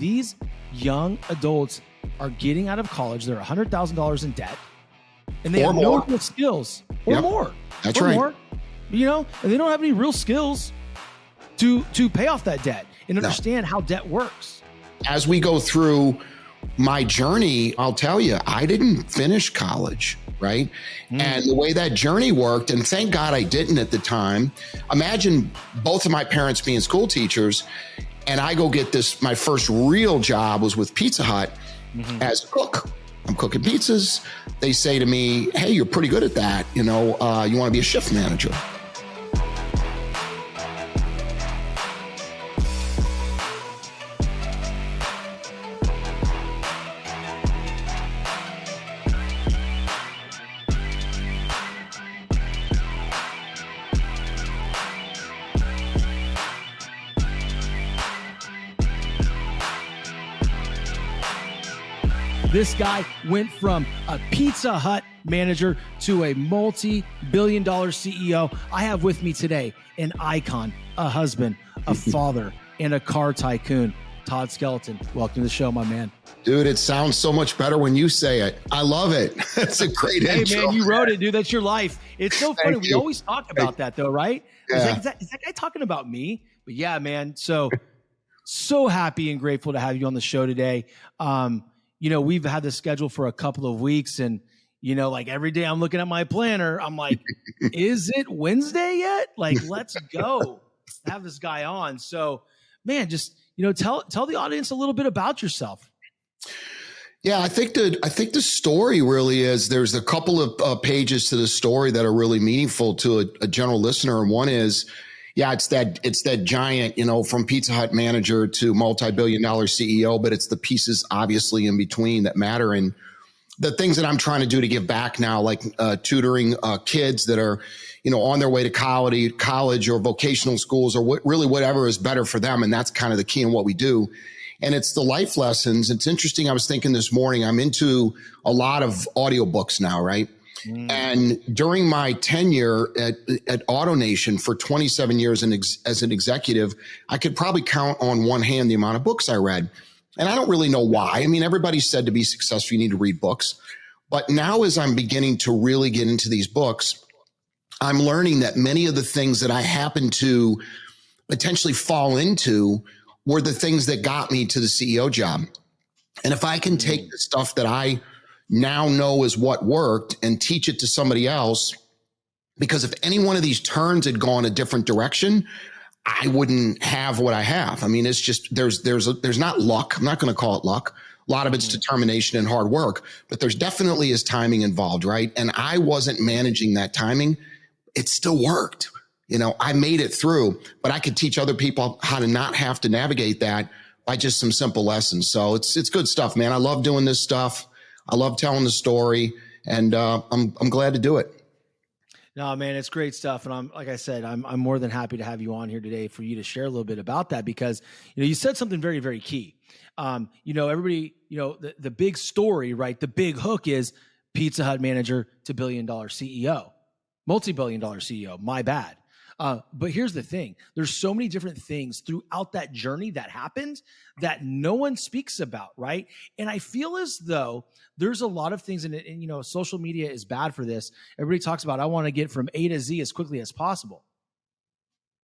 these young adults are getting out of college. They're $100,000 in debt, and they have no real skills or more. That's right. More, and they don't have any real skills to pay off that debt and understand how debt works. As we go through my journey, I'll tell you, I didn't finish college, right? And the way that journey worked, and thank God I didn't at the time. Imagine both of my parents being school teachers, and I go get this. My first real job was with Pizza Hut as a cook. I'm cooking pizzas. They say to me, "Hey, you're pretty good at that. You want to be a shift manager." This guy went from a Pizza Hut manager to a multi-billion-dollar CEO. I have with me today an icon, a husband, a father, and a car tycoon, Todd Skelton. Welcome to the show, my man. Dude, it sounds so much better when you say it. I love it. It's a great intro. Hey, man, you wrote it, dude. That's your life. It's so funny. We always talk about that, though, right? Yeah. Is that guy talking about me? But yeah, man. So happy and grateful to have you on the show today. We've had this schedule for a couple of weeks, and, like every day I'm looking at my planner, I'm like, is it Wednesday yet? Like, let's go have this guy on. So, man, just, tell the audience a little bit about yourself. Yeah, I think the story really is, there's a couple of pages to the story that are really meaningful to a general listener. And one is, it's that giant, from Pizza Hut manager to multi-billion-dollar CEO, but it's the pieces obviously in between that matter. And the things that I'm trying to do to give back now, like tutoring kids that are, on their way to college or vocational schools, or whatever is better for them. And that's kind of the key in what we do. And it's the life lessons. It's interesting. I was thinking this morning, I'm into a lot of audiobooks now, right? And during my tenure at AutoNation for 27 years as an executive, I could probably count on one hand the amount of books I read. And I don't really know why. I mean, everybody said to be successful, you need to read books. But now as I'm beginning to really get into these books, I'm learning that many of the things that I happen to potentially fall into were the things that got me to the CEO job. And if I can take the stuff that I now know is what worked and teach it to somebody else, because if any one of these turns had gone a different direction, I wouldn't have what I have. I mean, it's just, there's not luck. I'm not going to call it luck. A lot of it's determination and hard work, but there's definitely is timing involved, right? And I wasn't managing that timing. It still worked. I made it through, but I could teach other people how to not have to navigate that by just some simple lessons. So it's good stuff, man. I love doing this stuff. I love telling the story, and I'm glad to do it. No, man, it's great stuff. And like I said, I'm more than happy to have you on here today for you to share a little bit about that, because, you said something very, very key. Everybody, the big story, right? The big hook is Pizza Hut manager to billion-dollar CEO, multi-billion-dollar CEO. My bad. But here's the thing. There's so many different things throughout that journey that happened that no one speaks about, right? And I feel as though there's a lot of things and social media is bad for this. Everybody talks about, I want to get from A to Z as quickly as possible,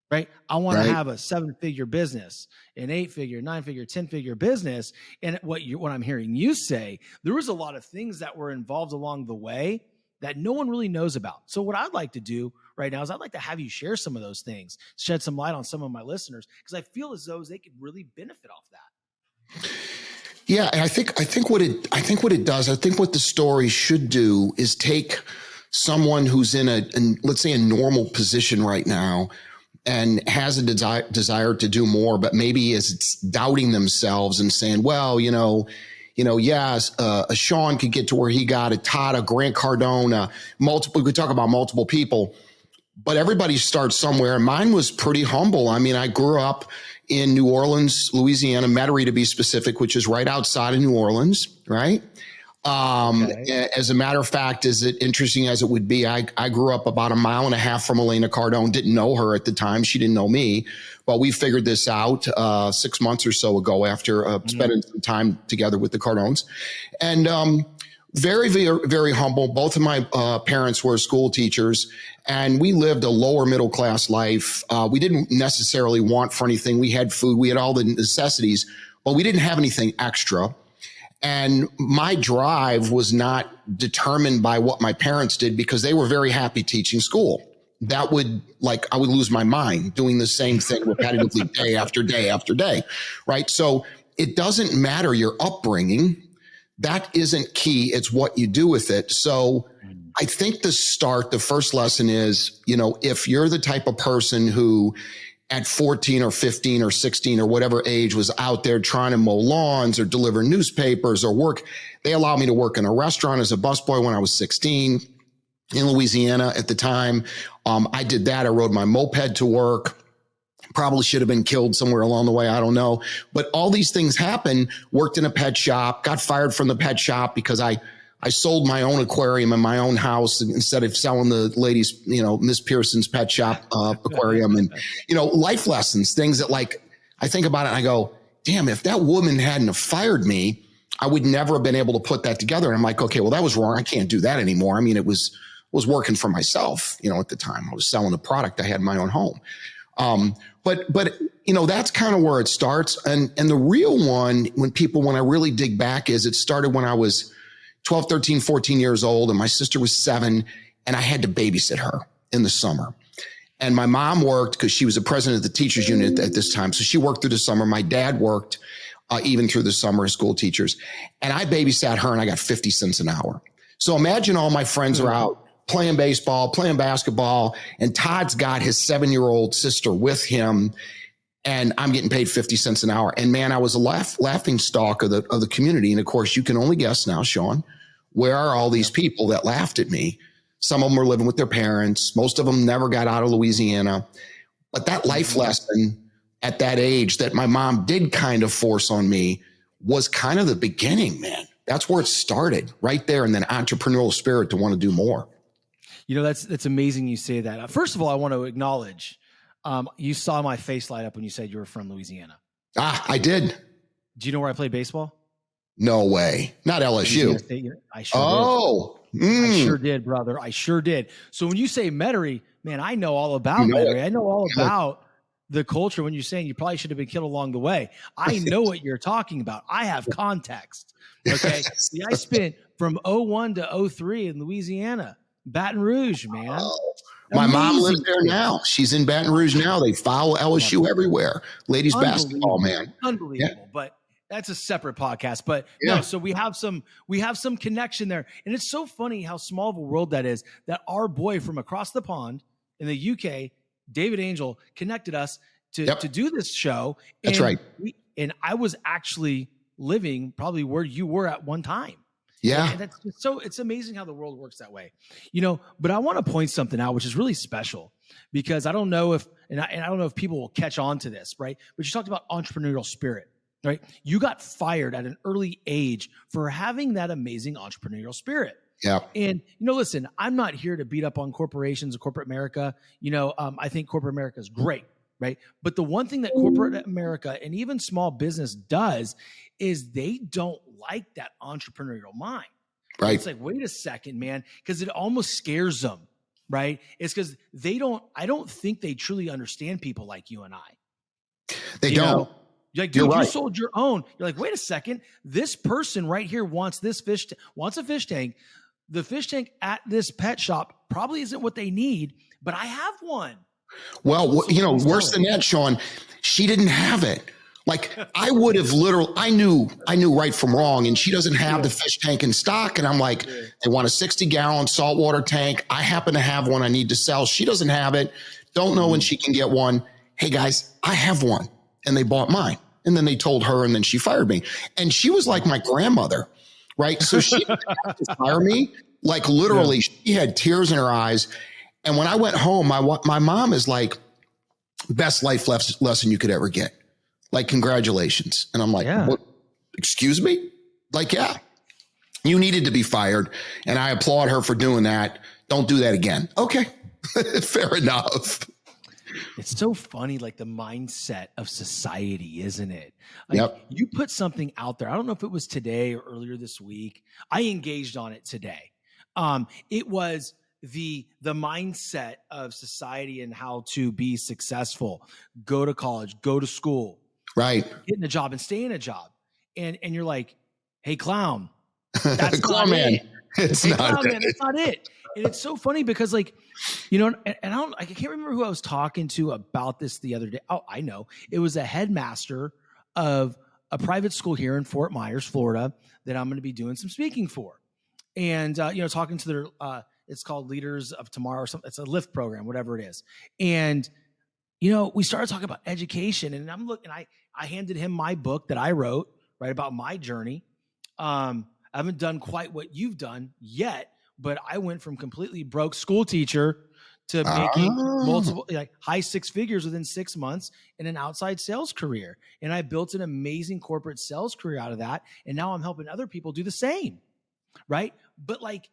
right? I want to have a 7-figure business, an 8-figure, 9-figure, 10-figure business. And what I'm hearing you say, there was a lot of things that were involved along the way that no one really knows about. So what I'd like to do right now is I'd like to have you share some of those things, shed some light on some of my listeners, because I feel as though they could really benefit off that. Yeah, and I think what it does, I think what the story should do is take someone who's in let's say a normal position right now and has a desire to do more, but maybe is doubting themselves and saying, well, yes, a Sean could get to where he got, a Todd, a Grant Cardone, we could talk about multiple people, but everybody starts somewhere. Mine was pretty humble. I mean, I grew up in New Orleans, Louisiana, Metairie to be specific, which is right outside of New Orleans, right? Okay. As a matter of fact, as it interesting as it would be, I grew up about 1.5 miles from Elena Cardone, didn't know her at the time. She didn't know me, but we figured this out 6 months or so ago after spending some time together with the Cardones. And very, very, very humble. Both of my parents were school teachers, and we lived a lower middle class life. We didn't necessarily want for anything. We had food, we had all the necessities, but we didn't have anything extra. And my drive was not determined by what my parents did because they were very happy teaching school. That would, like, I would lose my mind doing the same thing repetitively day after day after day, right? So it doesn't matter your upbringing. That isn't key. It's what you do with it. So I think the first lesson is, if you're the type of person who at 14 or 15 or 16 or whatever age was out there trying to mow lawns or deliver newspapers or work. They allowed me to work in a restaurant as a busboy when I was 16 in Louisiana at the time. I did that. I rode my moped to work. Probably should have been killed somewhere along the way. I don't know. But all these things happened. Worked in a pet shop, got fired from the pet shop because I sold my own aquarium in my own house instead of selling the ladies, Miss Pearson's pet shop aquarium, and, life lessons, things that, like, I think about it and I go, damn, if that woman hadn't have fired me, I would never have been able to put that together. And I'm like, okay, well, that was wrong. I can't do that anymore. I mean, it was working for myself, at the time. I was selling a product I had in my own home. But that's kind of where it starts. And the real one, when I really dig back, is it started when I was 12, 13, 14 years old, and my sister was 7, and I had to babysit her in the summer. And my mom worked because she was the president of the teachers unit at this time. So she worked through the summer. My dad worked even through the summer as school teachers. And I babysat her, and I got 50 cents an hour. So imagine all my friends are out playing baseball, playing basketball, and Todd's got his 7-year-old sister with him, and I'm getting paid 50 cents an hour. And man, I was a laughing stock of the community. And of course, you can only guess now, Sean, where are all these people that laughed at me? Some of them were living with their parents. Most of them never got out of Louisiana. But that life lesson at that age that my mom did kind of force on me was kind of the beginning, man. That's where it started, right there. And then entrepreneurial spirit to want to do more. That's amazing you say that. First of all, I want to acknowledge you saw my face light up when you said you were from Louisiana. I did. Do you know where I played baseball? No way. Not LSU. I sure did. I sure did, brother. I sure did. So when you say Metairie, man, I know all about Metairie. I know all about the culture. When you're saying you probably should have been killed along the way, I know what you're talking about. I have context. Okay. See, I spent from 01 to 03 in Louisiana, Baton Rouge, man. Oh. My mom lives there now. She's in Baton Rouge now. They follow LSU everywhere. Ladies basketball, man. Unbelievable. Yeah. But that's a separate podcast. But no, so we have some connection there. And it's so funny how small of a world that is, that our boy from across the pond in the UK, David Angel, connected us to do this show. That's right. And I was actually living probably where you were at one time. Yeah. And that's just it's amazing how the world works that way, but I want to point something out, which is really special, because I don't know if people will catch on to this, right? But you talked about entrepreneurial spirit, right? You got fired at an early age for having that amazing entrepreneurial spirit. Yeah. And, listen, I'm not here to beat up on corporations or corporate America. I think corporate America is great, right? But the one thing that corporate America and even small business does is they don't like that entrepreneurial mind. Right. It's like, wait a second, man, because it almost scares them, right? It's because I don't think they truly understand people like you and I. They don't. You're like, dude, you sold your own. You're like, wait a second, this person right here wants a fish tank. The fish tank at this pet shop probably isn't what they need, but I have one. Well, worse than that, Sean, she didn't have it. Like, I would have I knew right from wrong, and she doesn't have the fish tank in stock. And I'm like, they want a 60-gallon saltwater tank. I happen to have one I need to sell. She doesn't have it. Don't know when she can get one. Hey guys, I have one. And they bought mine. And then they told her, and then she fired me. And she was like my grandmother, right? So she didn't have to fire me. Like, literally, she had tears in her eyes. And when I went home, my mom is like, best life lesson you could ever get. Like, congratulations. And I'm like, what? Excuse me? Like, yeah. You needed to be fired, and I applaud her for doing that. Don't do that again. Okay, fair enough. It's so funny, like the mindset of society, isn't it? Like Yep. you put something out there. I don't know if it was today or earlier this week. I engaged on it today. It was the mindset of society and how to be successful. Go to college, go to school, Right. get in a job and stay in a job. And you're like, hey, clown, that's not man. it. It's Hey, not clown, it. man, that's not it. And it's so funny because, like, and I can't remember who I was talking to about this the other day. Oh, I know. It was a headmaster of a private school here in Fort Myers, Florida, that I'm going to be doing some speaking for. And, talking to their, it's called Leaders of Tomorrow or something. It's a LIFT program, whatever it is. And, we started talking about education, and I'm looking, I handed him my book that I wrote, right, about my journey. I haven't done quite what you've done yet, but I went from completely broke school teacher to making multiple, like high six figures within 6 months in an outside sales career. And I built an amazing corporate sales career out of that. And now I'm helping other people do the same. Right. But like,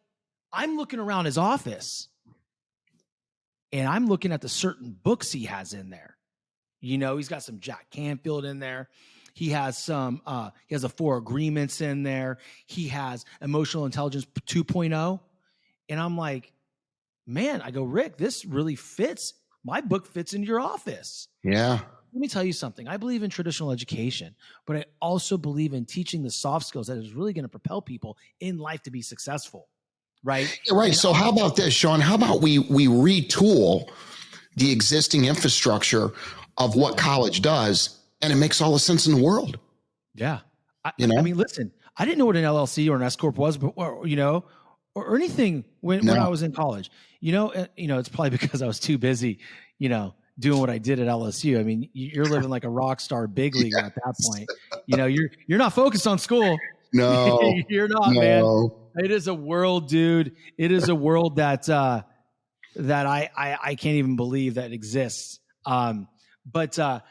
I'm looking around his office and I'm looking at the certain books he has in there. He's got some Jack Canfield in there. He has some, he has the 4 Agreements in there. He has Emotional Intelligence 2.0. And I'm like, man, I go, Rick, this really fits. My book fits into your office. Yeah. Let me tell you something. I believe in traditional education, but I also believe in teaching the soft skills that is really going to propel people in life to be successful. Right. Yeah, right. And so how about this, Sean? How about we retool the existing infrastructure of what college does, and it makes all the sense in the world. Yeah. I mean, listen, I didn't know what an LLC or an S Corp was, but, or anything when I was in college, it's probably because I was too busy, doing what I did at LSU. I mean, you're living like a rock star big leaguer at that point. You're not focused on school. No, you're not, man. It is a world, dude. It is a world that I can't even believe that exists. But I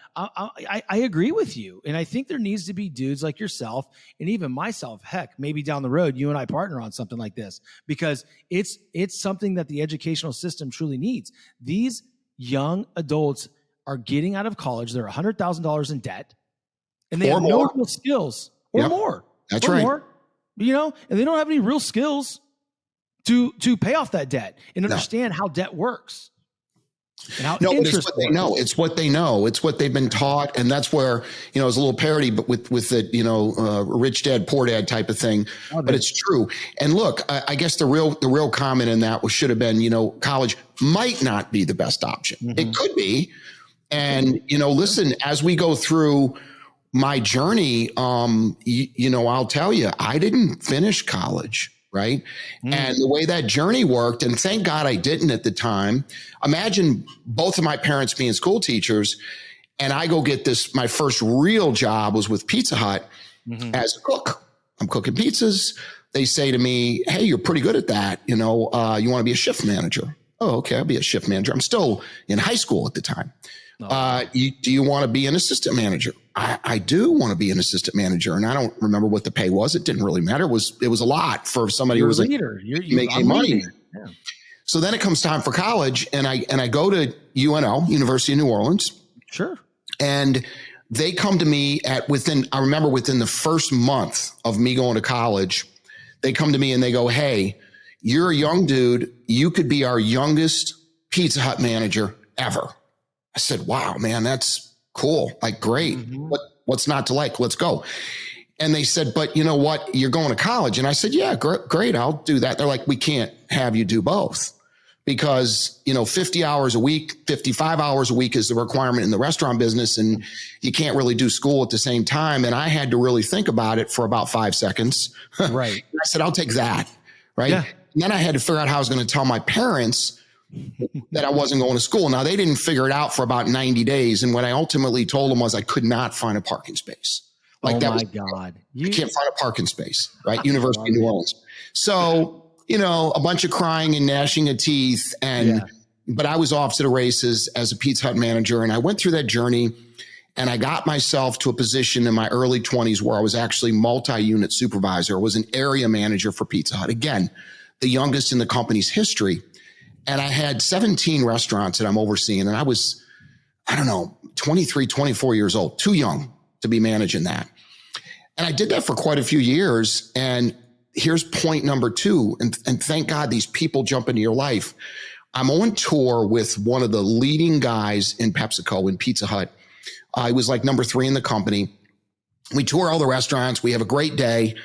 agree with you. And I think there needs to be dudes like yourself and even myself, heck, maybe down the road, you and I partner on something like this, because it's something that the educational system truly needs. These young adults are getting out of college. They're $100,000 in debt and they have no real skills or more. That's right. More, and they don't have any real skills to pay off that debt and understand how debt works. No, but it's what they know. It's what they know. It's what they've been taught. And that's where, it's a little parody, but with the, rich dad, poor dad type of thing, but it's true. And look, I guess the real comment in that should have been, college might not be the best option. Mm-hmm. It could be. And, listen, as we go through my journey, I'll tell you, I didn't finish college. Right. And the way that journey worked, and thank God I didn't at the time. Imagine both of my parents being school teachers, and I go get my first real job was with Pizza Hut as a cook. I'm cooking pizzas. They say to me, hey, you're pretty good at that. You want to be a shift manager? Oh, okay. I'll be a shift manager. I'm still in high school at the time. Do you want to be an assistant manager? I do want to be an assistant manager. And I don't remember what the pay was. It didn't really matter. It was a lot for somebody who was a leader. You're making money. Yeah. So then it comes time for college, and I go to UNO, University of New Orleans. Sure. And they come to me within the first month of me going to college, they come to me and they go, hey, you're a young dude. You could be our youngest Pizza Hut manager ever. I said, wow, man, that's cool. Like, great. Mm-hmm. What's not to like? Let's go. And they said, but you know what? You're going to college. And I said, yeah, great. I'll do that. They're like, we can't have you do both because, 50 hours a week, 55 hours a week is the requirement in the restaurant business. And you can't really do school at the same time. And I had to really think about it for about 5 seconds. Right. I said, I'll take that. Right. Yeah. And then I had to figure out how I was going to tell my parents that I wasn't going to school. Now, they didn't figure it out for about 90 days. And what I ultimately told them was I could not find a parking space. Like, oh my God. You can't find a parking space, right? University of New Orleans. So, a bunch of crying and gnashing of teeth. But I was off to the races as a Pizza Hut manager. And I went through that journey. And I got myself to a position in my early 20s where I was actually multi-unit supervisor. I was an area manager for Pizza Hut. Again, the youngest in the company's history. And I had 17 restaurants that I'm overseeing. And I was, 23, 24 years old, too young to be managing that. And I did that for quite a few years. And here's point number two. And thank God these people jump into your life. I'm on tour with one of the leading guys in PepsiCo, in Pizza Hut. I was like number 3 in the company. We tour all the restaurants. We have a great day.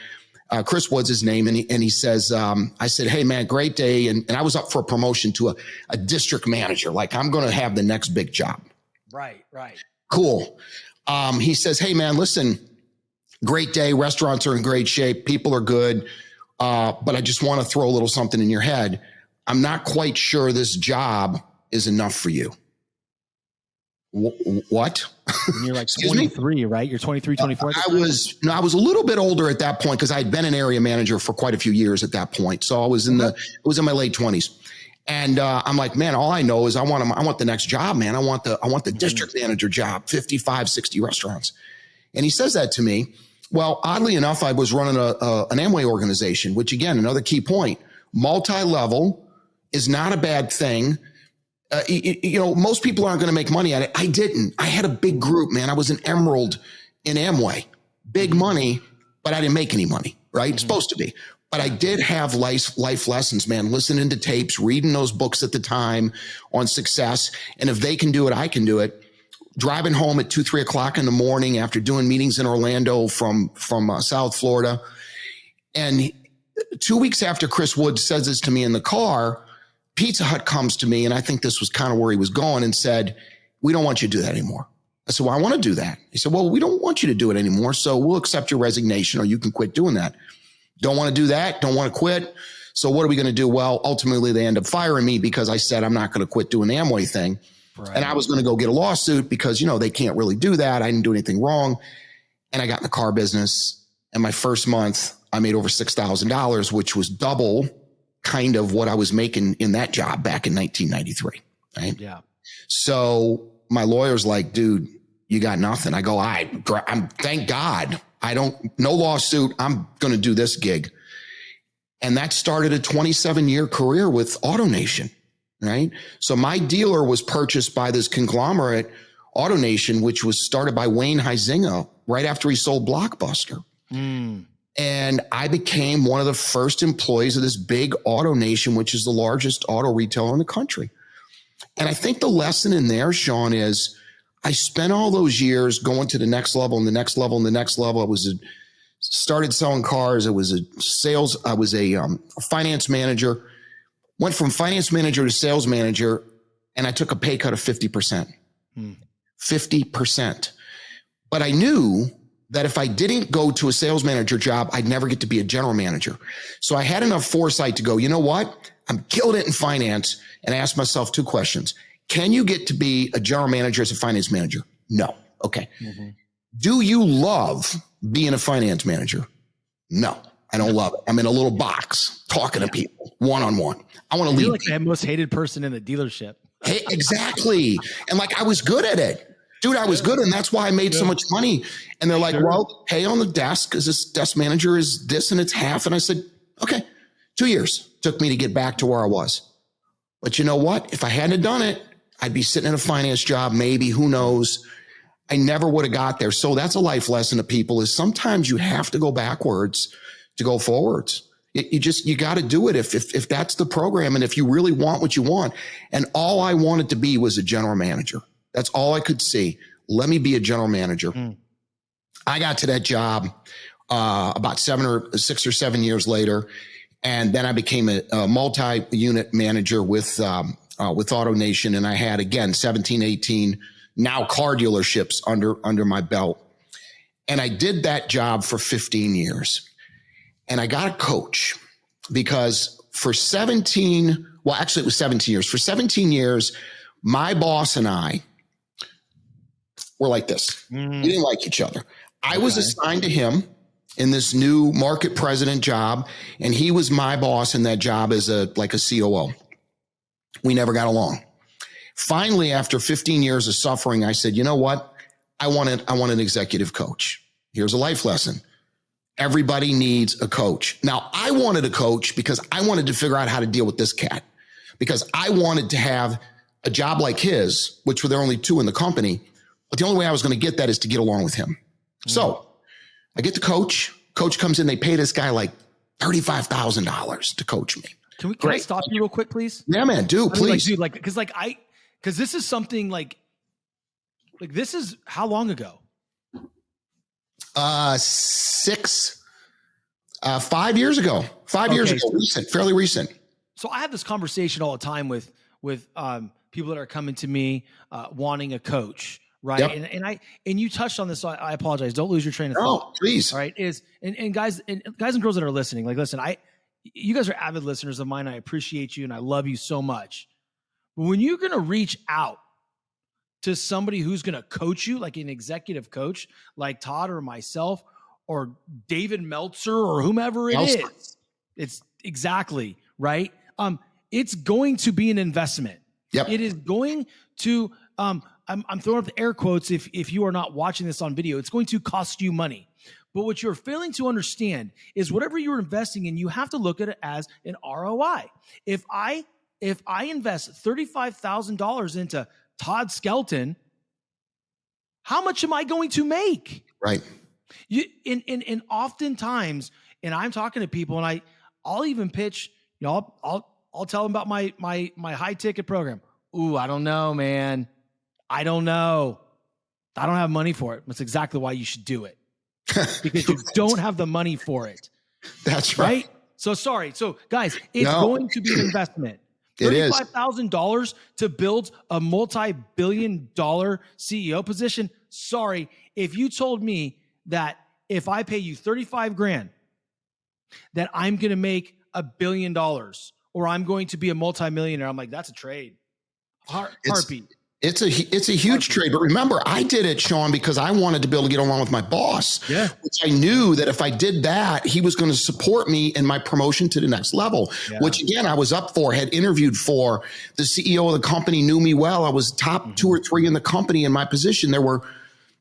Chris Wood's his name. And he says, I said, hey man, great day. And I was up for a promotion to a district manager. Like I'm going to have the next big job. Right. Cool. He says, hey man, listen, great day. Restaurants are in great shape. People are good. But I just want to throw a little something in your head. I'm not quite sure this job is enough for you. What? And you're like 23, right? You're 23, 24. I was a little bit older at that point because I had been an area manager for quite a few years at that point. So I was in my late 20s. And I'm like, man, all I know is I want the next job, man. I want the district manager job, 55, 60 restaurants. And he says that to me. Well, oddly enough, I was running an Amway organization, which again, another key point, multi-level is not a bad thing. Most people aren't going to make money at it. I didn't. I had a big group, man. I was an emerald in Amway, big money, but I didn't make any money, right? Supposed to be. But I did have life lessons, man, listening to tapes, reading those books at the time on success. And if they can do it, I can do it. Driving home at 2, 3 o'clock in the morning after doing meetings in Orlando from South Florida. And 2 weeks after Chris Wood says this to me in the car, Pizza Hut comes to me, and I think this was kind of where he was going, and said, we don't want you to do that anymore. I said, well, I want to do that. He said, well, we don't want you to do it anymore, so we'll accept your resignation or you can quit doing that. Don't want to do that, don't want to quit. So what are we going to do? Well, ultimately, they end up firing me because I said I'm not going to quit doing the Amway thing. Right. And I was going to go get a lawsuit because, they can't really do that. I didn't do anything wrong. And I got in the car business. And my first month, I made over $6,000, which was double kind of what I was making in that job back in 1993. Right. Yeah. So my lawyer's like, dude, you got nothing. I go, I'm thank God. No lawsuit. I'm going to do this gig. And that started a 27-year career with AutoNation. Right. So my dealer was purchased by this conglomerate, AutoNation, which was started by Wayne Huizinga right after he sold Blockbuster. And I became one of the first employees of this big AutoNation, which is the largest auto retailer in the country. And I think the lesson in there, Sean, is I spent all those years going to the next level and the next level and the next level. I started selling cars. I was a finance manager, went from finance manager to sales manager, and I took a pay cut of 50%. 50%. But I knew that if I didn't go to a sales manager job, I'd never get to be a general manager. So I had enough foresight to go, you know what? I'm killing it in finance. And I asked myself 2 questions. Can you get to be a general manager as a finance manager? No. Okay. Do you love being a finance manager? No, I don't love it. I'm in a little box talking to people one-on-one. I want to lead. You're like the most hated person in the dealership. Hey, exactly. And like, I was good at it. Dude, I was good. And that's why I made so much money. And they're like, well, pay on the desk because this desk manager is this and it's half. And I said, okay, 2 years took me to get back to where I was. But you know what? If I hadn't done it, I'd be sitting in a finance job, maybe, who knows? I never would have got there. So that's a life lesson to people is sometimes you have to go backwards to go forwards. You got to do it if that's the program. And if you really want what you want. And all I wanted to be was a general manager. That's all I could see. Let me be a general manager. I got to that job about 6 or 7 years later. And then I became a multi-unit manager with AutoNation. And I had, again, 17, 18, now car dealerships under my belt. And I did that job for 15 years. And I got a coach because for 17, well, actually it was 17 years. For 17 years, my boss and I were like this. We didn't like each other. I was assigned to him in this new market president job, and he was my boss in that job as a COO. We never got along. Finally, after 15 years of suffering, I said, you know what? I want an executive coach. Here's a life lesson. Everybody needs a coach. Now, I wanted a coach because I wanted to figure out how to deal with this cat, because I wanted to have a job like his, which were there only 2 in the company. But the only way I was going to get that is to get along with him. So I get the coach. Coach comes in. They pay this guy like $35,000 to coach me. Can I stop you real quick, please? Yeah, man, please. Because this is something like this is how long ago? 5 years ago. 5 years ago, fairly recent. So I have this conversation all the time with people that are coming to me wanting a coach, right? Yep. And you touched on this, so I apologize. Don't lose your train of thought. Oh, please. All right. And guys and girls that are listening, like, listen, you guys are avid listeners of mine. I appreciate you and I love you so much. But when you're going to reach out to somebody who's going to coach you, like an executive coach, like Todd or myself or David Meltzer or whomever it is, it's exactly right. It's going to be an investment. Yep. It is going to, I'm throwing up the air quotes if you are not watching this on video, it's going to cost you money. But what you're failing to understand is whatever you're investing in, you have to look at it as an ROI. If I invest $35,000 into Todd Skelton, how much am I going to make? Right. And oftentimes, and I'm talking to people, and I'll even pitch, I'll tell them about my high ticket program. Ooh, I don't know, man. I don't know. I don't have money for it. That's exactly why you should do it. Because you don't have the money for it. That's right. So sorry. So guys, it's going to be an investment. It is $35,000 to build a multi-billion-dollar CEO position. Sorry, if you told me that if I pay you $35,000, that I'm going to make $1 billion or I'm going to be a multimillionaire, I'm like, that's a trade. Heartbeat. It's a huge trade. But remember, I did it, Sean, because I wanted to be able to get along with my boss. Yeah. Which I knew that if I did that, he was going to support me in my promotion to the next level, which again, I was up for, had interviewed for. The CEO of the company knew me well. I was top 2 or 3 in the company in my position. There were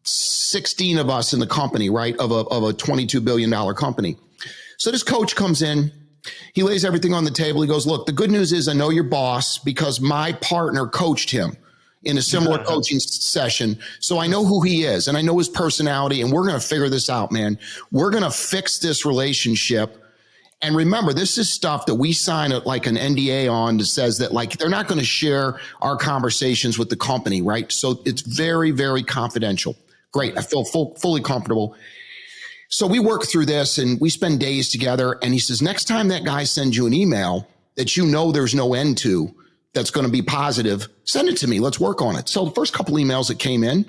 16 of us in the company, right? Of a $22 billion company. So this coach comes in. He lays everything on the table. He goes, look, the good news is I know your boss because my partner coached him in a similar coaching session. So I know who he is and I know his personality, and we're going to figure this out, man. We're going to fix this relationship. And remember, this is stuff that we sign like an NDA on that says that like they're not going to share our conversations with the company, right? So it's very, very confidential. Great. I feel fully comfortable. So we work through this and we spend days together. And he says, next time that guy sends you an email that you know there's no end to, that's going to be positive, send it to me. Let's work on it. So the first couple emails that came in,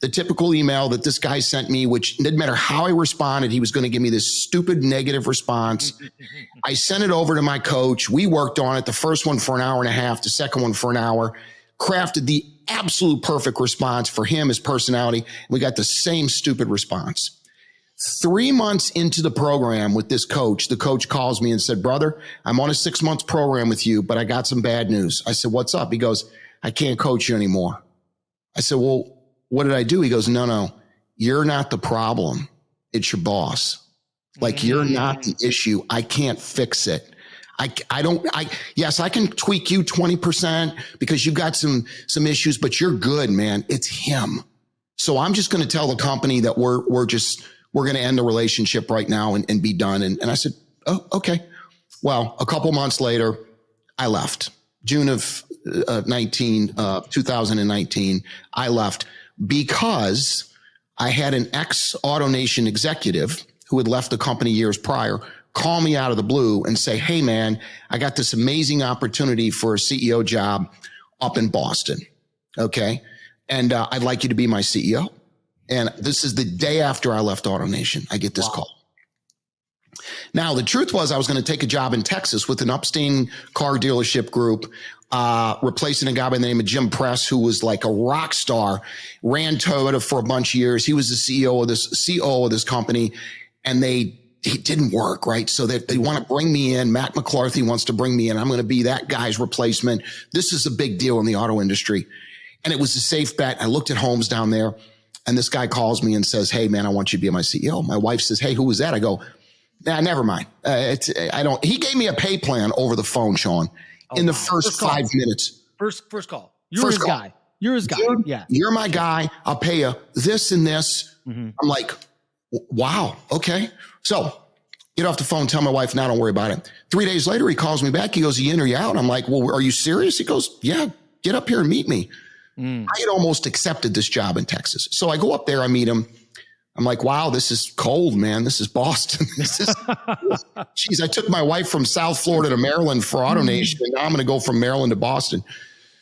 the typical email that this guy sent me, which didn't matter how I responded, he was going to give me this stupid negative response. I sent it over to my coach. We worked on it. The first one for an hour and a half, the second one for an hour, crafted the absolute perfect response for him, his personality. We got the same stupid response. 3 months into the program with this coach, the coach calls me and said, brother, I'm on a 6-month program with you, but I got some bad news. I said, what's up? He goes, I can't coach you anymore. I said, well, what did I do? He goes, no, you're not the problem. It's your boss. Like, you're not the issue. I can't fix it. Yes, I can tweak you 20% because you've got some issues, but you're good, man. It's him. So I'm just going to tell the company that we're going to end the relationship right now and be done. And I said, oh, okay. Well, a couple months later, I left. June of 2019, I left because I had an ex-AutoNation executive who had left the company years prior call me out of the blue and say, hey, man, I got this amazing opportunity for a CEO job up in Boston. Okay. And I'd like you to be my CEO. And this is the day after I left AutoNation. I get this call. Now, the truth was I was going to take a job in Texas with an upstanding car dealership group, replacing a guy by the name of Jim Press, who was like a rock star, ran Toyota for a bunch of years. He was the CEO of this company, and it didn't work, right? So they want to bring me in. Matt McClarthy wants to bring me in. I'm going to be that guy's replacement. This is a big deal in the auto industry. And it was a safe bet. I looked at homes down there. And this guy calls me and says, hey man, I want you to be my CEO. My wife says, hey, who was that? I go, nah, never mind. He gave me a pay plan over the phone, Sean, in the first 5 minutes. First call. You're his guy. You're his guy. Dude, yeah. You're my guy. I'll pay you this and this. I'm like, wow. Okay. So get off the phone, tell my wife, now don't worry about it. 3 days later, he calls me back. He goes, you in or you out? I'm like, well, are you serious? He goes, yeah, get up here and meet me. I had almost accepted this job in Texas. So I go up there, I meet him. I'm like, wow, this is cold, man. This is Boston. Geez, I took my wife from South Florida to Maryland for AutoNation, and now I'm going to go from Maryland to Boston.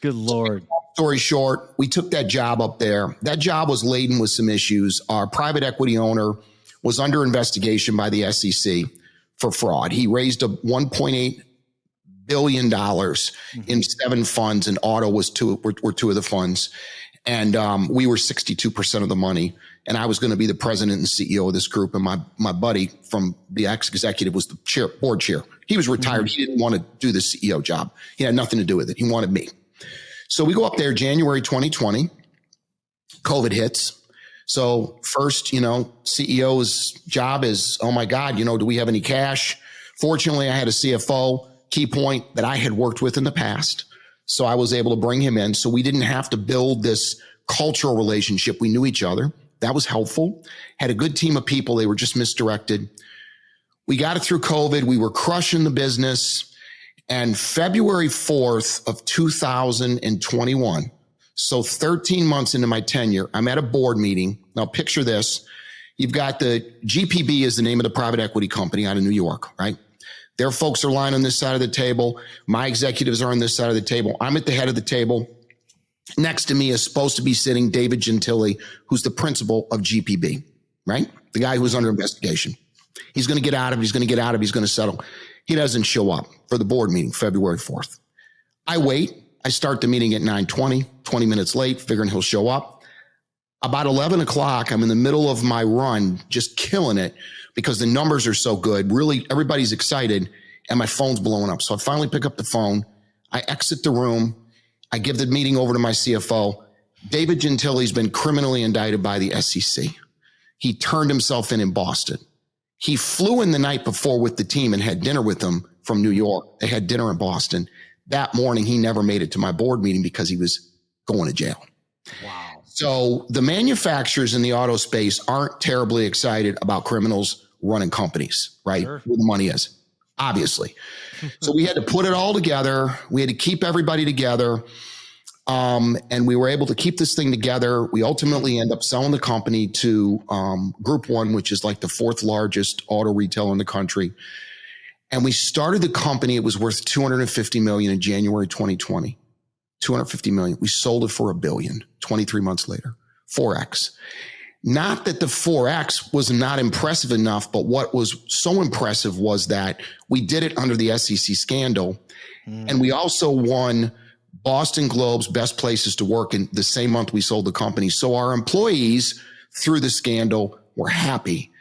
Good Lord. Story short, we took that job up there. That job was laden with some issues. Our private equity owner was under investigation by the SEC for fraud. He raised a $1.8 billion in 7 funds, and auto was were 2 of the funds. And we were 62% of the money. And I was going to be the president and CEO of this group. And my buddy from the ex-executive was the board chair. He was retired. He didn't want to do the CEO job. He had nothing to do with it. He wanted me. So we go up there January 2020. COVID hits. So first, CEO's job is, oh my God, do we have any cash? Fortunately, I had a CFO, key point, that I had worked with in the past. So I was able to bring him in. So we didn't have to build this cultural relationship. We knew each other. That was helpful. Had a good team of people. They were just misdirected. We got it through COVID. We were crushing the business. And February 4th of 2021, so 13 months into my tenure, I'm at a board meeting. Now picture this. You've got the GPB is the name of the private equity company out of New York, right? Their folks are lying on this side of the table. My executives are on this side of the table. I'm at the head of the table. Next to me is supposed to be sitting David Gentile, who's the principal of GPB, right? The guy who's under investigation. He's going to get out of it. He's going to get out of it. He's going to settle. He doesn't show up for the board meeting, February 4th. I wait. I start the meeting at 9:20, 20 minutes late, figuring he'll show up. About 11 o'clock, I'm in the middle of my run, just killing it because the numbers are so good. Really, everybody's excited, and my phone's blowing up. So I finally pick up the phone. I exit the room. I give the meeting over to my CFO. David Gentile's been criminally indicted by the SEC. He turned himself in Boston. He flew in the night before with the team and had dinner with them from New York. They had dinner in Boston. That morning, he never made it to my board meeting because he was going to jail. Wow. So the manufacturers in the auto space aren't terribly excited about criminals running companies, right? Sure. Where the money is, obviously. So we had to put it all together. We had to keep everybody together. And we were able to keep this thing together. We ultimately end up selling the company to Group 1, which is like the 4th largest auto retailer in the country. And we started the company. It was worth $250 million in January 2020. $250 million. We sold it for $1 billion 23 months later. 4X. Not that the 4X was not impressive enough, but what was so impressive was that we did it under the SEC scandal. And we also won Boston Globe's Best Places to Work in the same month we sold the company. So our employees, through the scandal, were happy.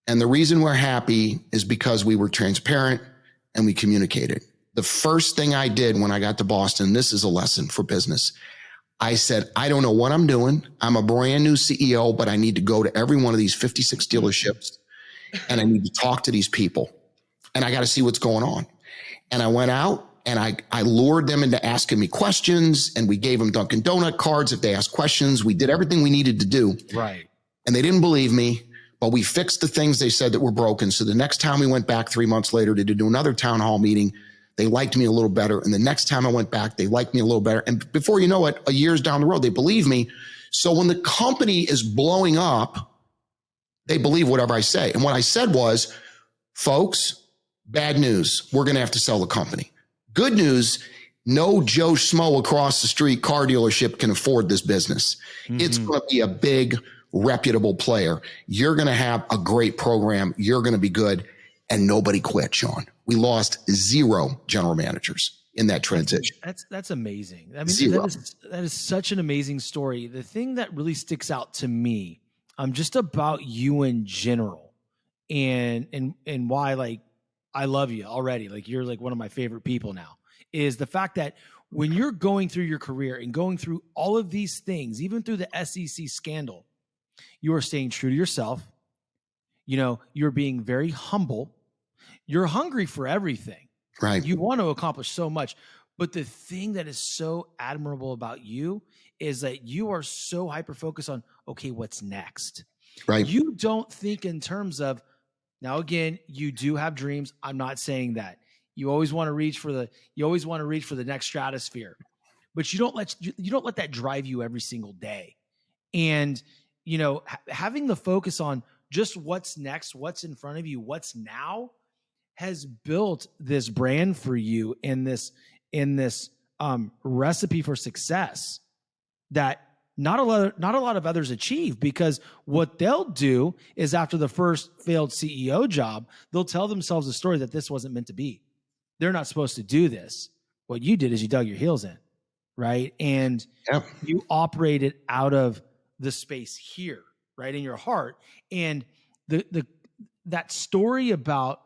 And the reason we're happy is because we were transparent and we communicated. The first thing I did when I got to Boston, this is a lesson for business. I said, I don't know what I'm doing. I'm a brand new CEO, but I need to go to every one of these 56 dealerships and I need to talk to these people and I got to see what's going on. And I went out and I lured them into asking me questions, and we gave them Dunkin' Donut cards if they asked questions. We did everything we needed to do. Right. And they didn't believe me, but we fixed the things they said that were broken. So the next time we went back 3 months later to do another town hall meeting, they liked me a little better. And the next time I went back, they liked me a little better. And before you know it, a year's down the road, they believe me. So when the company is blowing up, they believe whatever I say. And what I said was, folks, bad news. We're going to have to sell the company. Good news, no Joe Schmo across the street car dealership can afford this business. It's going to be a big, reputable player. You're going to have a great program. You're going to be good. And nobody quit, Sean. We lost 0 general managers in that transition. That's amazing. I mean, 0. that is such an amazing story. The thing that really sticks out to me, just about you in general, and why, like, I love you already. Like, you're like one of my favorite people now, is the fact that when you're going through your career and going through all of these things, even through the SEC scandal, You are staying true to yourself. You're being very humble. You're hungry for everything. Right. You want to accomplish so much. But the thing that is so admirable about you is that you are so hyper-focused on, okay, what's next? Right. You don't think in terms of, now again, you do have dreams. I'm not saying that. You always want to reach for the next stratosphere. But you don't let that drive you every single day. And having the focus on just what's next, what's in front of you, what's now, has built this brand for you in this recipe for success that not a lot of others achieve, because what they'll do is, after the first failed CEO job, they'll tell themselves a story that this wasn't meant to be. They're not supposed to do this. What you did is you dug your heels in, right? And you operated out of the space here, right, in your heart. And that story about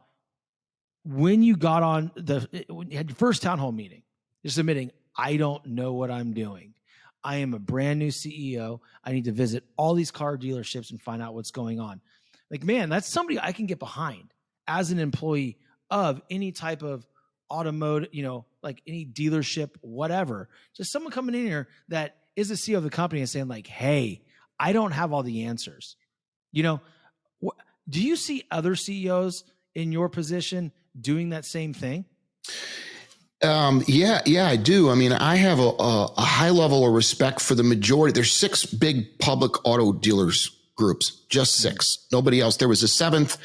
when you got on when you had your first town hall meeting, just admitting, I don't know what I'm doing. I am a brand new CEO. I need to visit all these car dealerships and find out what's going on. Like, man, that's somebody I can get behind as an employee of any type of automotive, like any dealership, whatever. Just someone coming in here that is the CEO of the company and saying, like, hey, I don't have all the answers. Do you see other CEOs in your position doing that same thing? Yeah, I do. I mean, I have a high level of respect for the majority. There's 6 big public auto dealers groups, just 6, nobody else. There was a 7th.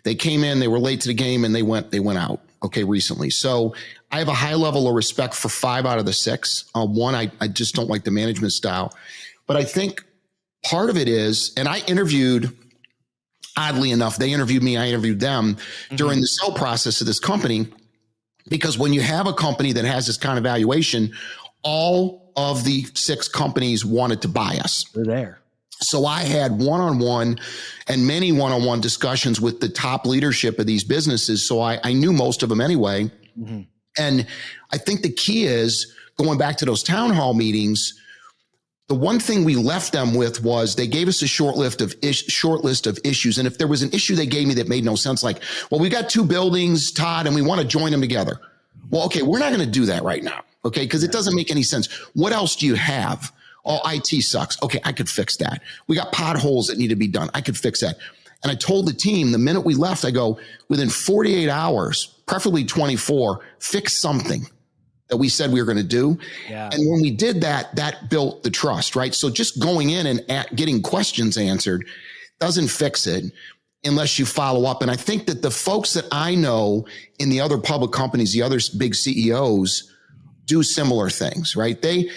They came in, they were late to the game, and they went out. Okay, recently. So I have a high level of respect for 5 out of the 6. One, I just don't like the management style, but I think part of it is, and I interviewed, oddly enough, they interviewed me, I interviewed them during the sale process of this company, because when you have a company that has this kind of valuation, all of the 6 companies wanted to buy us. They're there. So I had one-on-one and many one-on-one discussions with the top leadership of these businesses. So I knew most of them anyway. Mm-hmm. And I think the key is, going back to those town hall meetings, the one thing we left them with was, they gave us a short list of issues. And if there was an issue they gave me that made no sense, like, well, we got 2 buildings, Todd, and we want to join them together. Well, okay, we're not going to do that right now. Okay. Because it doesn't make any sense. What else do you have? Oh, IT sucks. Okay, I could fix that. We got potholes that need to be done. I could fix that. And I told the team the minute we left, I go, within 48 hours, preferably 24, fix something that we said we were going to do. Yeah. And when we did that, that built the trust, right? So just going in and getting questions answered doesn't fix it unless you follow up. And I think that the folks that I know in the other public companies, the other big CEOs, do similar things, right? They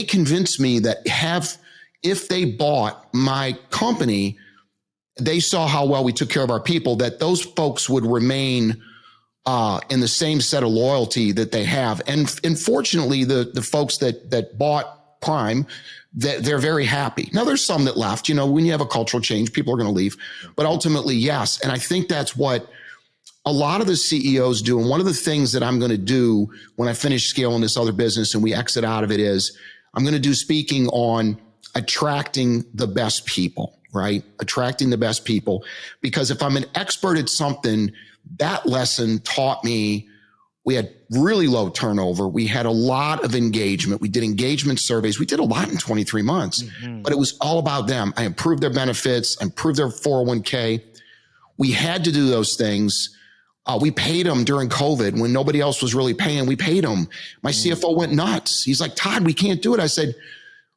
convinced me that if they bought my company, they saw how well we took care of our people, that those folks would remain in the same set of loyalty that they have. And fortunately, the folks that bought Prime, they're very happy. Now, there's some that left. When you have a cultural change, people are going to leave. But ultimately, yes. And I think that's what a lot of the CEOs do. And one of the things that I'm going to do when I finish scaling this other business and we exit out of it is, I'm going to do speaking on attracting the best people, right? Attracting the best people. Because if I'm an expert at something, that lesson taught me, we had really low turnover. We had a lot of engagement. We did engagement surveys. We did a lot in 23 months, but it was all about them. I improved their benefits, I improved their 401k. We had to do those things. We paid them during COVID when nobody else was really paying. We paid them. My CFO went nuts. He's like, Todd, we can't do it. I said,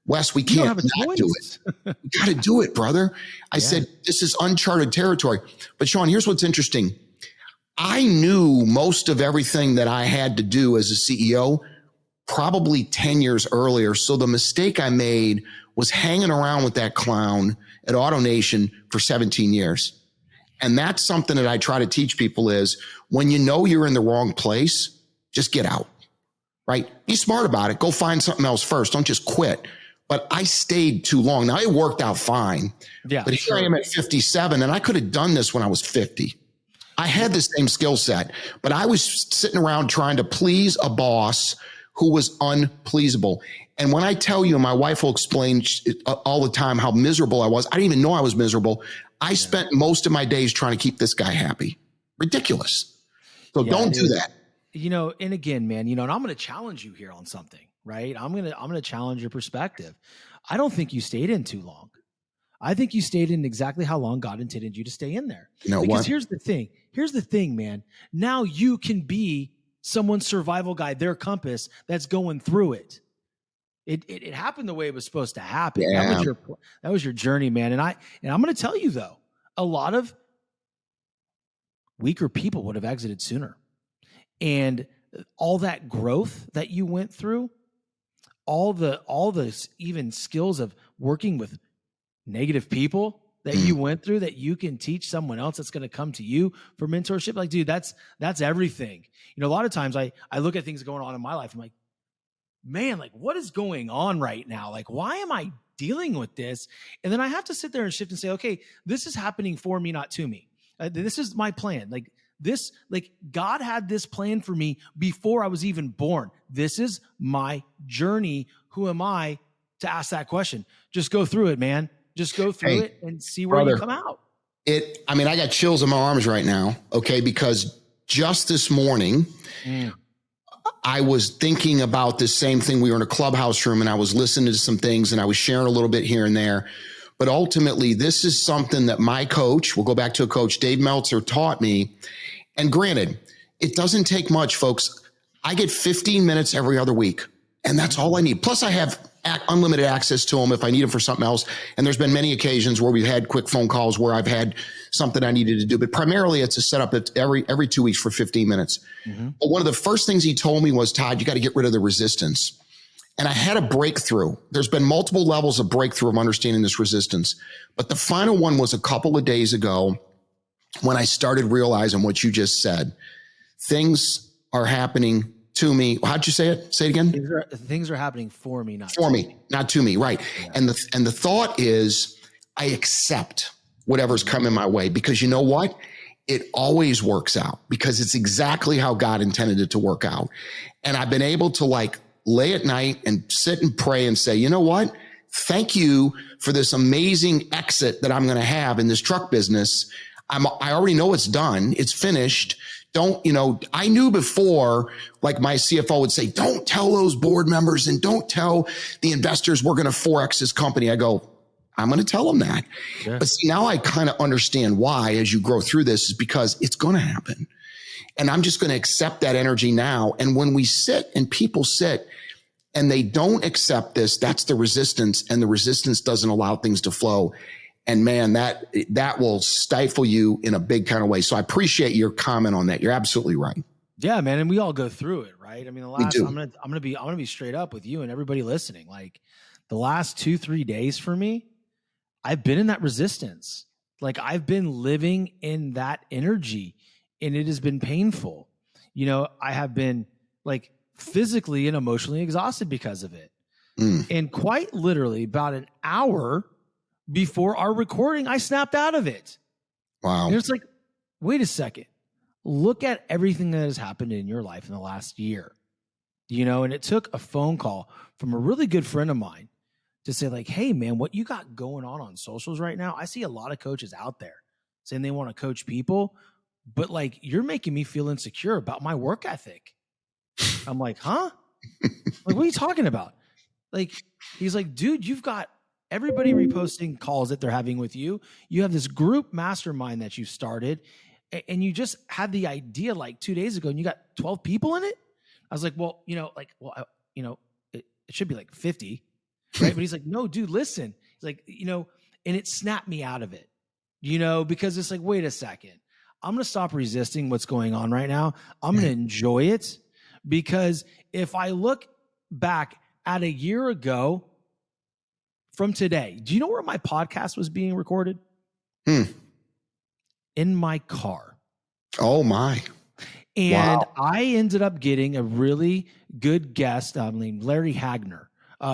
Wes, we can't not do it. We got to do it, brother. I said, this is uncharted territory. But Sean, here's what's interesting. I knew most of everything that I had to do as a CEO probably 10 years earlier. So the mistake I made was hanging around with that clown at AutoNation for 17 years. And that's something that I try to teach people is, when you know you're in the wrong place, just get out, right? Be smart about it. Go find something else first. Don't just quit. But I stayed too long. Now, it worked out fine. Yeah, but here I am at 57, and I could have done this when I was 50. I had the same skill set, but I was sitting around trying to please a boss who was unpleasable. And when I tell you, my wife will explain all the time how miserable I was. I didn't even know I was miserable. I spent most of my days trying to keep this guy happy. Ridiculous. So don't do that. And again, man, and I'm going to challenge you here on something, right? I'm going to challenge your perspective. I don't think you stayed in too long. I think you stayed in exactly how long God intended you to stay in there. Because here's the thing, man. Now you can be someone's survival guide, their compass that's going through it. It happened the way it was supposed to happen. Yeah. That was your journey, man. And I'm going to tell you though, a lot of weaker people would have exited sooner. And all that growth that you went through, all the even skills of working with negative people that you went through that you can teach someone else that's going to come to you for mentorship. Like, dude, that's everything. A lot of times I look at things going on in my life. I'm like, man, like what is going on right now? Like, why am I dealing with this? And then I have to sit there and shift and say, okay, this is happening for me, not to me. This is my plan. Like God had this plan for me before I was even born. This is my journey. Who am I to ask that question? Just go through it, man. Just go through it and see where you come out. I got chills in my arms right now. Okay. Because just this morning, I was thinking about this same thing. We were in a clubhouse room and I was listening to some things and I was sharing a little bit here and there. But ultimately, this is something that my coach, we'll go back to a coach, Dave Meltzer, taught me. And granted, it doesn't take much, folks. I get 15 minutes every other week, and that's all I need. Plus, I have unlimited access to them if I need them for something else. And there's been many occasions where we've had quick phone calls where I've had something I needed to do. But primarily, it's a setup every 2 weeks for 15 minutes. But one of the first things he told me was, Todd, you got to get rid of the resistance. And I had a breakthrough. There's been multiple levels of breakthrough of understanding this resistance. But the final one was a couple of days ago when I started realizing what you just said. Things are happening to me. How'd you say it? Say it again. Things are happening for me, not to me. Right. Yeah. And the thought is I accept whatever's coming my way, because you know what? It always works out because it's exactly how God intended it to work out. And I've been able to lay at night and sit and pray and say, you know what? Thank you for this amazing exit that I'm going to have in this truck business. I already know it's done. It's finished. I knew before, like my CFO would say, don't tell those board members and don't tell the investors we're going to 4X this company. I go, I'm going to tell them that. Sure. But see, now I kind of understand why as you grow through this is because it's going to happen. And I'm just going to accept that energy now. And when we sit and people sit and they don't accept this, that's the resistance, and the resistance doesn't allow things to flow. And man, that will stifle you in a big kind of way. So I appreciate your comment on that. You're absolutely right. Yeah, man. And we all go through it, right? I mean, I'm gonna be straight up with you and everybody listening. Like the last 2-3 days for me, I've been in that resistance. Like I've been living in that energy, and it has been painful. I have been like physically and emotionally exhausted because of it. And quite literally about an hour before our recording, I snapped out of it. Wow. And it's like, wait a second. Look at everything that has happened in your life in the last year. And it took a phone call from a really good friend of mine to say like, hey man, what you got going on socials right now? I see a lot of coaches out there saying they want to coach people, but like, you're making me feel insecure about my work ethic. I'm like, huh? Like, what are you talking about? Like, he's like, dude, you've got everybody reposting calls that they're having with you. You have this group mastermind that you started, and you just had the idea like 2 days ago, and you got 12 people in it. I was like, well, it should be like 50, right? But he's like, no, dude, listen. He's like, and it snapped me out of it, because it's like, wait a second. I'm going to stop resisting what's going on right now. I'm going to enjoy it, because if I look back at a year ago, from today, do you know where my podcast was being recorded? In my car. Oh my. And wow. I ended up getting a really good guest named Larry Hagner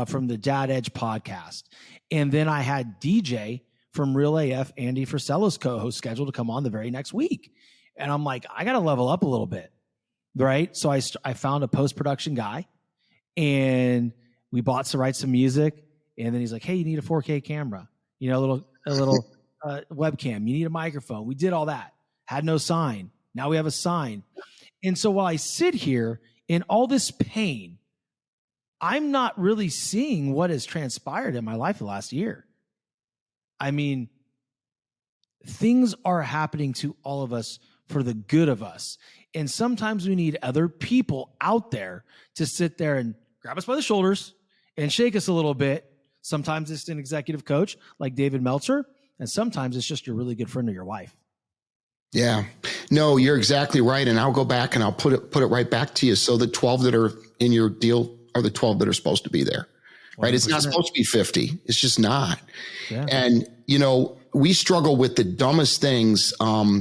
from the Dad Edge podcast. And then I had DJ from Real AF, Andy Frisella's co-host, scheduled to come on the very next week. And I'm like, I got to level up a little bit, right? So I found a post-production guy, and we bought some rights to music. And then he's like, hey, you need a 4K camera, you know, a little webcam. You need a microphone. We did all that. Had no sign. Now we have a sign. And so while I sit here in all this pain, I'm not really seeing what has transpired in my life the last year. I mean, things are happening to all of us for the good of us. And sometimes we need other people out there to sit there and grab us by the shoulders and shake us a little bit. Sometimes it's an executive coach like David Meltzer, and sometimes it's just your really good friend or your wife. Yeah, no, you're exactly right. And I'll go back and I'll put it right back to you. So the 12 that are in your deal are the 12 that are supposed to be there, right? 100%. It's not supposed to be 50. It's just not. Yeah. And, you know, we struggle with the dumbest things. I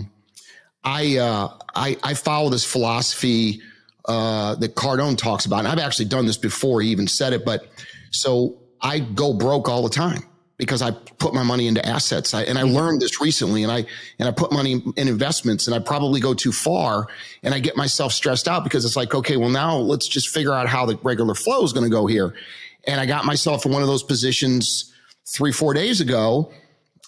follow this philosophy that Cardone talks about. And I've actually done this before. He even said it. But so I go broke all the time because I put my money into assets. I learned this recently, and I put money in investments, and I probably go too far, and I get myself stressed out because it's like, okay, well, now let's just figure out how the regular flow is going to go here. And I got myself in one of those positions 3-4 days ago.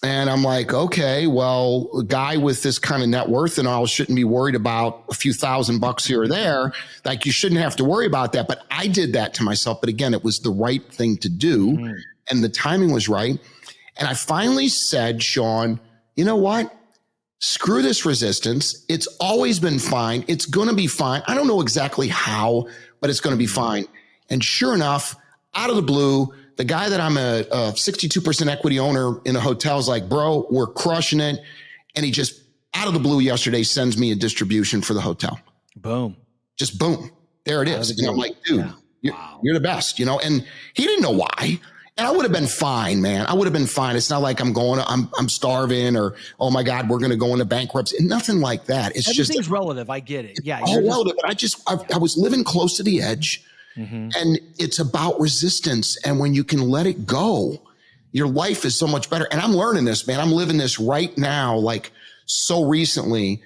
And I'm like, okay, well, a guy with this kind of net worth and all shouldn't be worried about a few $1,000 here or there. Like, you shouldn't have to worry about that. But I did that to myself. But again, it was the right thing to do. And the timing was right. And I finally said, Sean, you know what? Screw this resistance. It's always been fine. It's going to be fine. I don't know exactly how, but it's going to be fine. And sure enough, out of the blue, the guy that I'm a 62% equity owner in a hotel is like, bro, we're crushing it. And he just out of the blue yesterday sends me a distribution for the hotel. Boom. Just boom. There it is. And I'm like, dude, you're the best, you know? And he didn't know why. And I would have been fine, man. I would have been fine. It's not like I'm starving or, oh my God, we're going to go into bankruptcy. Nothing like that. It's everything's just relative. I get it. Yeah. All relative. I was living close to the edge. And it's about resistance. And when you can let it go, your life is so much better. And I'm learning this, man. I'm living this right now, like so recently.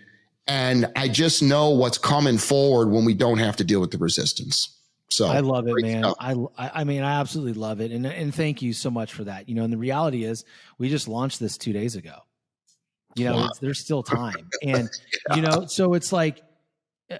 And I just know what's coming forward when we don't have to deal with the resistance. So I love it, man. I mean, I absolutely love it. And thank you so much for that. You know, and the reality is we just launched this 2 days ago. You know, there's still time. And, you know, so it's like,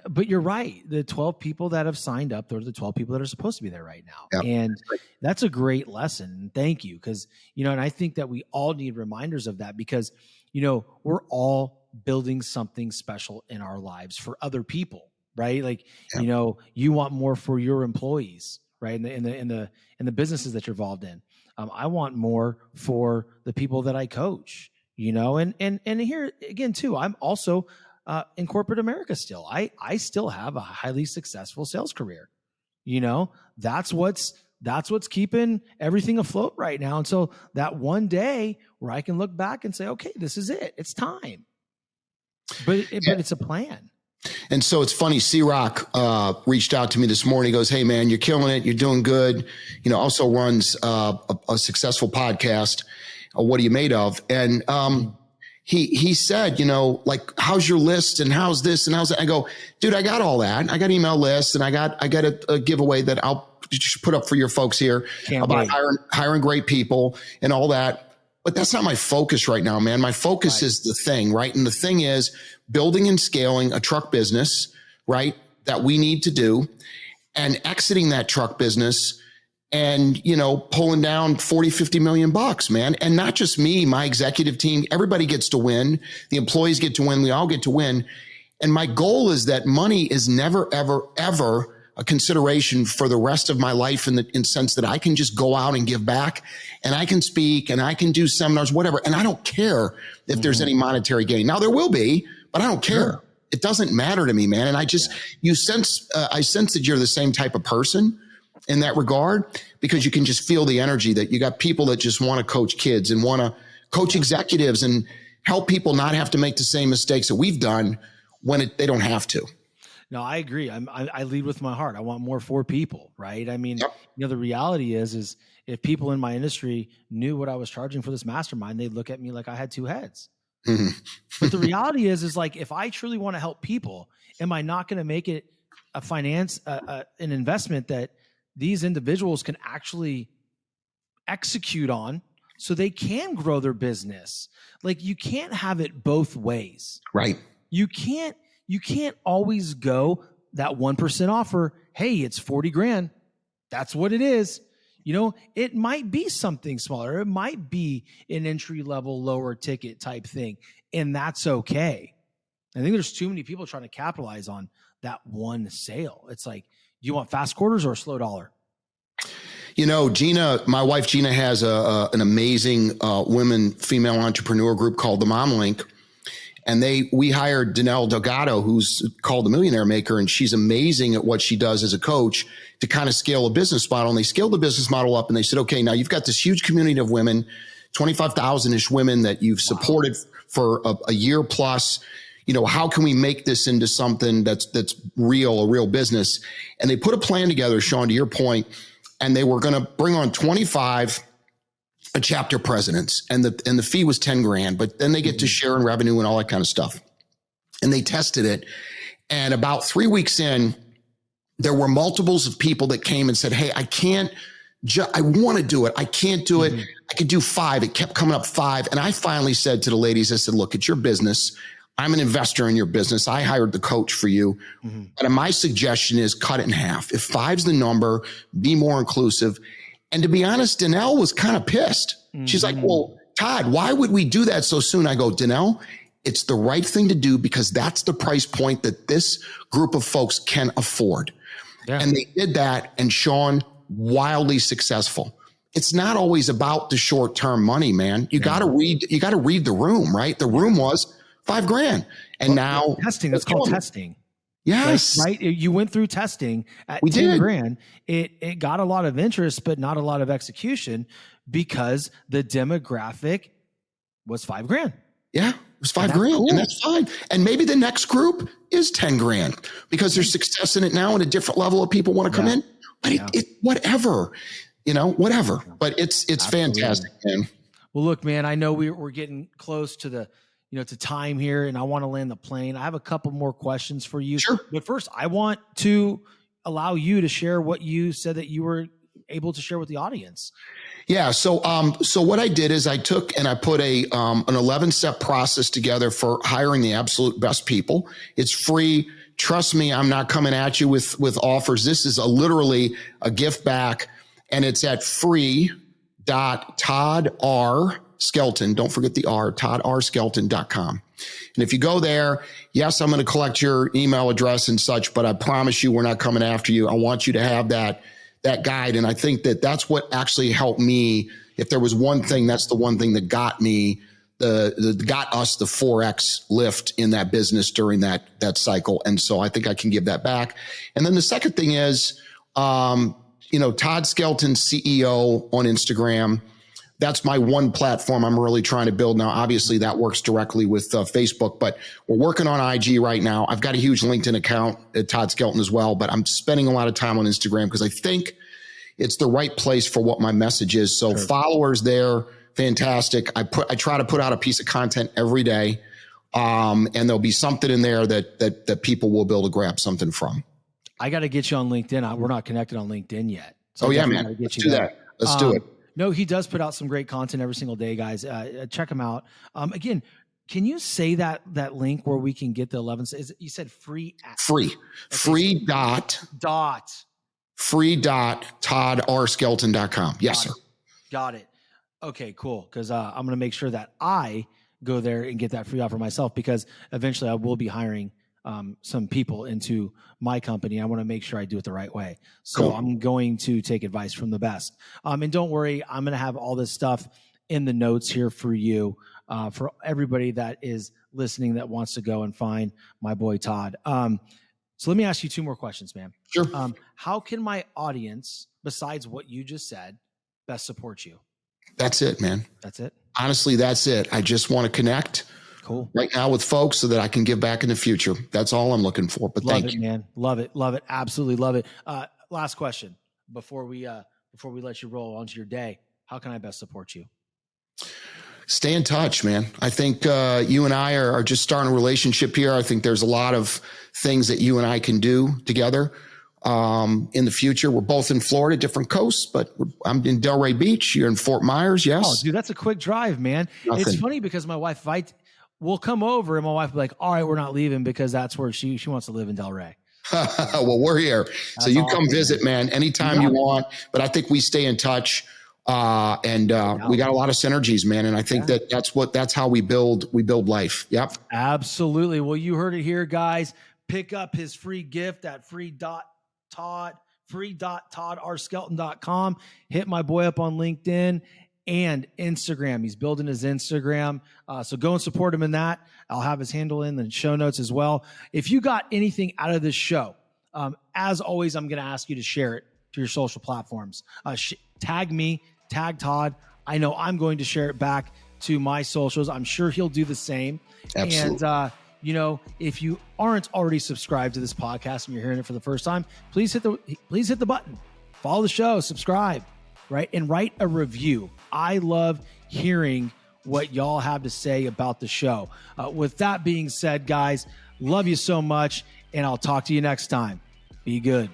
but you're right. The 12 people that have signed up, those are the 12 people that are supposed to be there right now. Yep. And that's a great lesson. Thank you. Because, you know, and I think that we all need reminders of that because, you know, we're all building something special in our lives for other people, right? Like, you know, you want more for your employees, right? In the businesses that you're involved in. I want more for the people that I coach, you know, and here again too, I'm also in corporate America still. I still have a highly successful sales career. You know, that's what's keeping everything afloat right now. And so that one day where I can look back and say, okay, this is it. It's time. But it's a plan. And so it's funny, C-Rock reached out to me this morning. He goes, hey, man, you're killing it. You're doing good. You know, also runs a successful podcast. What are you made of? And he said, you know, like, how's your list and how's this and how's that? I go, dude, I got all that. I got email lists and I got a giveaway that I'll just put up for your folks here about hiring great people and all that. But that's not my focus right now, man. My focus is the thing, right? And the thing is building and scaling a truck business, right? That we need to do and exiting that truck business and, you know, pulling down 40, 50 million bucks, man. And not just me, my executive team, everybody gets to win. The employees get to win. We all get to win. And my goal is that money is never, ever, ever a consideration for the rest of my life in the sense that I can just go out and give back and I can speak and I can do seminars, whatever. And I don't care if there's any monetary gain. Now there will be, but I don't care. Sure. It doesn't matter to me, man. And I just, I sense that you're the same type of person in that regard, because you can just feel the energy that you got people that just want to coach kids and want to coach executives and help people not have to make the same mistakes that we've done when they don't have to. No, I agree. I lead with my heart. I want more for people, right? I mean, you know, the reality is if people in my industry knew what I was charging for this mastermind, they'd look at me like I had two heads. But the reality is like, if I truly want to help people, am I not going to make it a finance, an investment that these individuals can actually execute on so they can grow their business. Like, you can't have it both ways. Right. You can't always go that 1% offer. Hey, it's 40 grand. That's what it is. You know, it might be something smaller. It might be an entry level, lower ticket type thing. And that's okay. I think there's too many people trying to capitalize on that one sale. It's like, do you want fast quarters or a slow dollar? You know, Gina, my wife, Gina, has an amazing female entrepreneur group called the Mom Link. And we hired Danelle Delgado, who's called the Millionaire Maker, and she's amazing at what she does as a coach to kind of scale a business model. And they scaled the business model up, and they said, okay, now you've got this huge community of women, 25,000-ish women that you've supported for a year plus. You know, how can we make this into something that's real, a real business? And they put a plan together, Sean, to your point, and they were going to bring on 25 chapter presidents, and the fee was 10 grand, but then they get to share in revenue and all that kind of stuff. And they tested it. And about 3 weeks in, there were multiples of people that came and said, hey, I want to do it. I can't do it. I could do 5. It kept coming up 5. And I finally said to the ladies, I said, look, it's your business. I'm an investor in your business. I hired the coach for you. And my suggestion is cut it in half. If 5's the number, be more inclusive. And to be honest, Danelle was kind of pissed. She's like, well, Todd, why would we do that so soon? I go, Danelle, it's the right thing to do because that's the price point that this group of folks can afford. Yeah. And they did that, and Sean, wildly successful. It's not always about the short-term money, man. You got to read the room, right? The room was $5 grand. And now testing, that's called testing. Yes. Like, right. You went through testing at 10 grand. It got a lot of interest, but not a lot of execution because the demographic was $5 grand. Yeah. It was $5 grand. Cool. And that's fine. And maybe the next group is 10 grand because there's success in it now and a different level of people want to come in. But it whatever, whatever. But it's fantastic, man. Well, look, man, I know we're getting close to to time here, and I want to land the plane. I have a couple more questions for you. Sure. But first, I want to allow you to share what you said that you were able to share with the audience. Yeah. So what I did is I took and I put an 11-step process together for hiring the absolute best people. It's free. Trust me, I'm not coming at you with offers. This is literally a gift back, and it's at free.toddskelton. Don't forget the R, toddskelton.com. And if you go there, yes, I'm going to collect your email address and such, but I promise you, we're not coming after you. I want you to have that guide. And I think that's what actually helped me. If there was one thing, that's the one thing that got me, got us the 4X lift in that business during that cycle. And so I think I can give that back. And then the second thing is, Todd Skelton, CEO on Instagram. That's my one platform I'm really trying to build now. Obviously, that works directly with Facebook, but we're working on IG right now. I've got a huge LinkedIn account at Todd Skelton as well, but I'm spending a lot of time on Instagram because I think it's the right place for what my message is. So followers there, fantastic. I try to put out a piece of content every day, and there'll be something in there that people will be able to grab something from. I got to get you on LinkedIn. We're not connected on LinkedIn yet. So man. Let's do that. Let's do it. No, he does put out some great content every single day, guys. Check him out. Again, can you say that link where we can get the 11? You said free. Free. Okay. Free.toddskelton.com. Yes, sir. Got it. Okay, cool. Because I'm going to make sure that I go there and get that free offer myself, because eventually I will be hiring some people into my company. I want to make sure I do it the right way. So cool. I'm going to take advice from the best. And don't worry, I'm going to have all this stuff in the notes here for you, for everybody that is listening that wants to go and find my boy Todd. So let me ask you 2 more questions, man. Sure. How can my audience, besides what you just said, best support you? That's it, man. That's it. Honestly, that's it. I just want to connect. Cool. Right now with folks so that I can give back in the future. That's all I'm looking for. But thank you, man. Love it. Love it. Absolutely love it. Last question before we let you roll onto your day. How can I best support you? Stay in touch, man. I think you and I are just starting a relationship here. I think there's a lot of things that you and I can do together. in the future. We're both in Florida, different coasts, but I'm in Delray Beach. You're in Fort Myers. Yes. Oh, dude, that's a quick drive, man. Nothing. It's funny because my wife, we'll come over and my wife will be like, all right, we're not leaving because that's where she wants to live in Delray. Well, we're here. So you come visit, man, anytime you want. But I think we stay in touch. And we got a lot of synergies, man. And I think that's how we build life. Yep. Absolutely. Well, you heard it here, guys. Pick up his free gift at free.toddskelton.com. Hit my boy up on LinkedIn and Instagram. He's building his Instagram. So go and support him in that. I'll have his handle in the show notes as well. If you got anything out of this show, as always, I'm going to ask you to share it to your social platforms. Tag me, tag Todd. I know I'm going to share it back to my socials. I'm sure he'll do the same. Absolutely. And, if you aren't already subscribed to this podcast and you're hearing it for the first time, please hit the button, follow the show, subscribe, right? And write a review. I love hearing what y'all have to say about the show. With that being said, guys, love you so much, and I'll talk to you next time. Be good.